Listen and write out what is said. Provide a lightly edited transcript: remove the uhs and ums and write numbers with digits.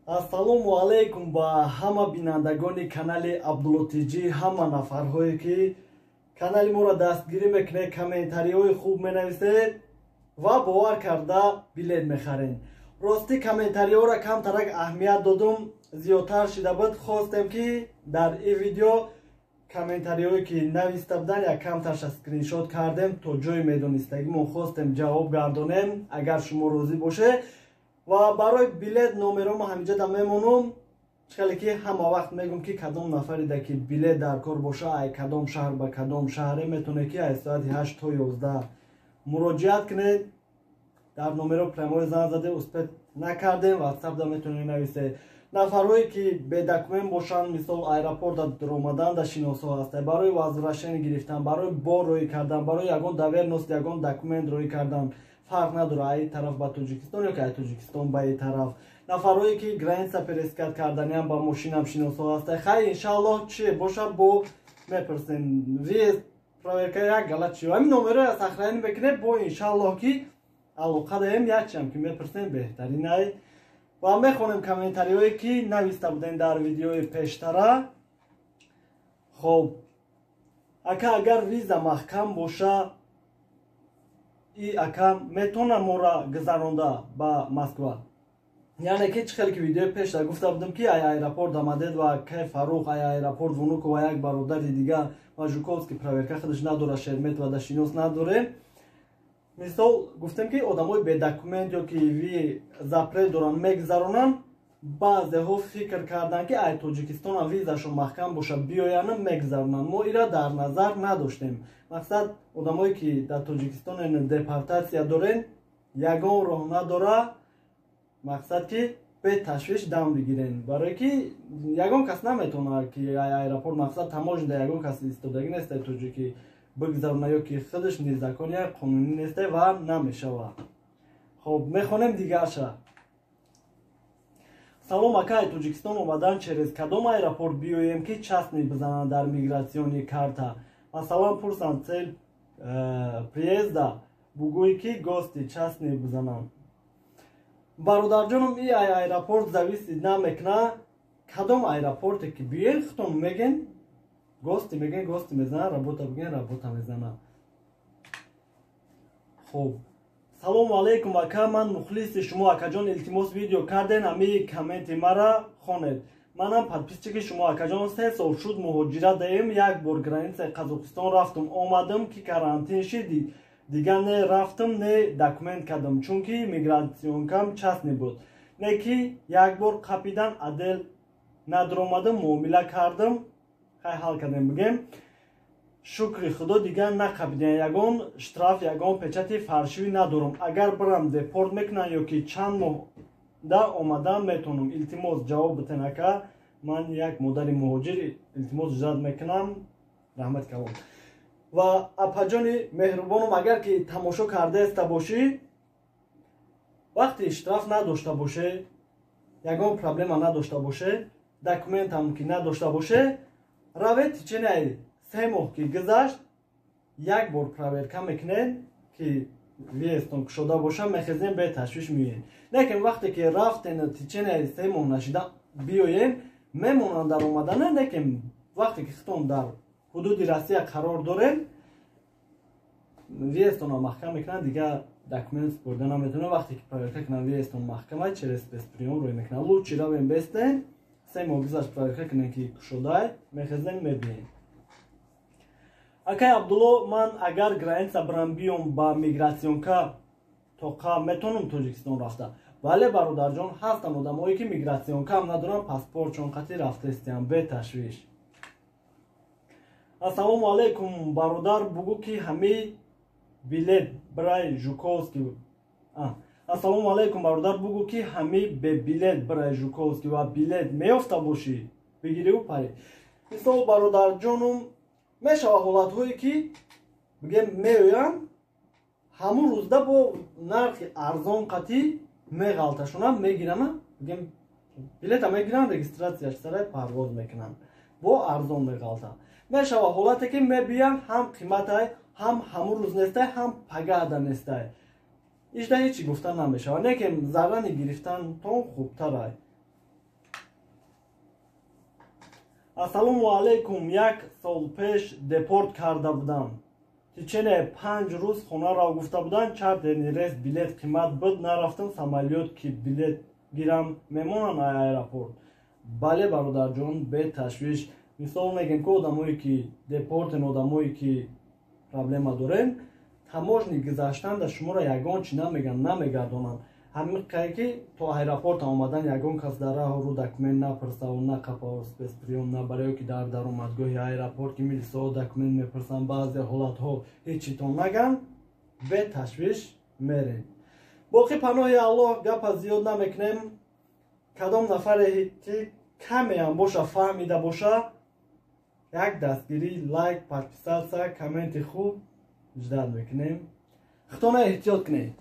Ассалому алейкум ба ҳама бинандагони канали Абдуллотиҷӣ, ҳама нафарҳое ки канали моро дастгирӣ мекунед, комментариҳои хуб менависед ва бовар карда билет мехаред. Рости комментариҳоро камтарак аҳамият додум, зиёдтар шида буд. Хостем ки дар ин видео комментариҳое ки нависта буданд як камтарша скриншот кардем, то ҷои медонистагимон хостем ҷавоб гардонем, агар шумо розӣ бошед. Ва барои билет номеромо ҳамиҷода мемонум, хеле ки ҳама вақт мегум ки кадом нафарида ки билет дар кор боша, ай кадом шаҳр ба кадом шаҳре метавонед ки аз соати 8 то 11 муроҷиат кунед. Дар номеро прямои зан заде успет накардем, ватсапда метавонед нависед. нафарҳое ки бедокумент бошанд, мисол аэропорта омаданда шиносо ҳастанд, барои возвращение гирифтан, барои бор роӣ кардан, барои ягон доверност ягон документ роӣ кардан, фарқ надора ай тараф ба Тоҷикистон ё ки ай Тоҷикистон ба ин тараф. нафарҳое ки граница перескат карданиам ба мошинам шиносо ҳастанд. хай иншааллоҳ чи боша бо мепурсем въезд проверка як галат чи ҳамин номеро сохранӣ мекунед, бо иншааллоҳ ки алоқа даем якчам ки мепурсем беҳтарин ай. ва мехонем комментариҳое ки нависта будем дар видеои пештара. хоб ака агар виза маҳкам боша, и ака метона мора гузаронда ба Москва. яъне ки чӣ хеле ки видеои пешда гуфта будам ки ай аэропорт омадед ва кай Фарух, ай аэропорт Вунуков ва як бародари дига ва Жуковский проверка худаш надора, Шермет ва дашинос надоре. мисол гуфтем ки одамои бедокумент ё ки ви запрет доранд мегузаронанд, баъзеҳо фикр карданд ки ай Тоҷикистона визашон маҳкам боша биёяна мегузаронанд. мо ира дар назар надоштем. мақсад одамое ки дар Тоҷикистон депортатсия дорен, ягон роҳ надора, мақсад ки беташвиш дам бигирен, барое ки ягон кас наметавонад ки аэропорт, мақсад таможнида ягон кас истодагӣ нест тоҷики бигузарона ё ки худаш незакон як қонунӣ нест ва намешавад. хоб мехонем дигарша. салом ака, ай Тоҷикистон омадан через кадом аэропорт биёем ки частни бизананд дар мигратсиони карта? масалан пурсанд цел приезда бугӯй ки гости частни бизананд. бародарҷонам, и аэропорт зависи намекуна кадом аэропорте ки биёен хутон меген гости меген гости мезана, работа бигӯен работа мезана. хоб салому алейкум ака, ман мухлиси шумо акаҷон, илтимос видео карден, ами комменти мара хонед. манам подписчики шумо акаҷон, 3 сол шуд муҳоҷират даем, як бор границаи Қазоқистон рафтум, омадам ки карантин шиди, дига не рафтам, не документ кардам, чунки мигратсионкам частни буд. не ки як бор қапидан адел надромадам, муомила кардам, хай ҳал кардем бигем. шукри худо дига нақабидем, ягон штраф, ягон печати фаршивӣ надорам. агар бирам депорт мекунанд ё ки чанд моҳ да омадан метавонам. илтимос ҷавоб битен ака, ман як модари муҳоҷир, илтимос иҷозат мекунам. раҳмат калом. ва апаҷони меҳрубонам, агар ки тамошо кардааста бошӣ, вақти штраф надошта боше, ягон проблема надошта боше, документам ки надошта боше, равед тиченай 3 моҳ ки гузашт, як бор проверка мекунед ки въездтон кушода боша, мехезем беташвиш миёед. лекин вақте ки рафтен тиченай 3 моҳ нашида биёем, мемонанд дар омадана, лекин вақте ки хутон дар ҳудуди Россия қарор дорем, въездтон маҳкам мекунанд, дига документ спорда наметавонад. вақте ки проверка кунанд въездтон маҳкама, через спецприём рӯй мекунанд. лучши равем бестен, 3 моҳ гузашт проверка кунем ки кушодай, мехезем мебием. акай Абдулло, ман агар граница бирам биём ба мигратсионка тоқа метавонам Тоҷикистон рафта? бале бародарҷон, ҳастанд одамое ки мигратсионка ҳам надоранд, паспорт чонқати рафтаистиам, беташвиш. ассалому алейкум бародар, бугӯ ки ҳами билет бирай Жуковский. ассалому алейкум бародар, бугӯ ки ҳами бе билет бирай Жуковский ва билет меёфта бошӣ бигирию пари. мисол бародарҷонум, мешава ҳолатҳое ки бигем меоям, ҳамун рӯзда бо нархи арзон қатӣ меғалташонам, мегирама, бигем билета мегирам, регистратсияш сараи парвоз мекунам, бо арзон меғалта. мешава ҳолате ки мебиям, ҳам қиматай, ҳам ҳамун рӯз нестай, ҳам пагада нестай. ишда ҳечи гуфта намешавад, лекин заррани гирифтан тон хубтарай. ассалому алайкум. Як сол пеш депорт карда будам. Тичене 5 рӯз хонаро гуфта буданд чартени рейс билет қимат буд, нарафтам самолёт ки билет гирам мемонам аэропорт. Бале бародарҷон, бе ташвиш. Мисол мегем ки одамое ки депортен, одамое ки проблема дорен, таможни гузаштанда шуморо ягон чи намегардонанд. Ҳамин ки то аэропорт омадан ягон кас дар раҳрӯ документ напурсаву на қапа спецприём на барои ки дар даромадгоҳи аэропорт ки милисо документ мепурсанд, баъзе ҳолатҳо ҳеҷитон наган, бе ташвиш мерем. боқӣ паноҳи аллоҳ гапа зиёд намекунем. кадом нафаре ки камеам боша фаҳмида боша, як дастгирӣ, лайк, подписатсия, комменти хуб ждат мекунем. худона эҳтиёт кунед.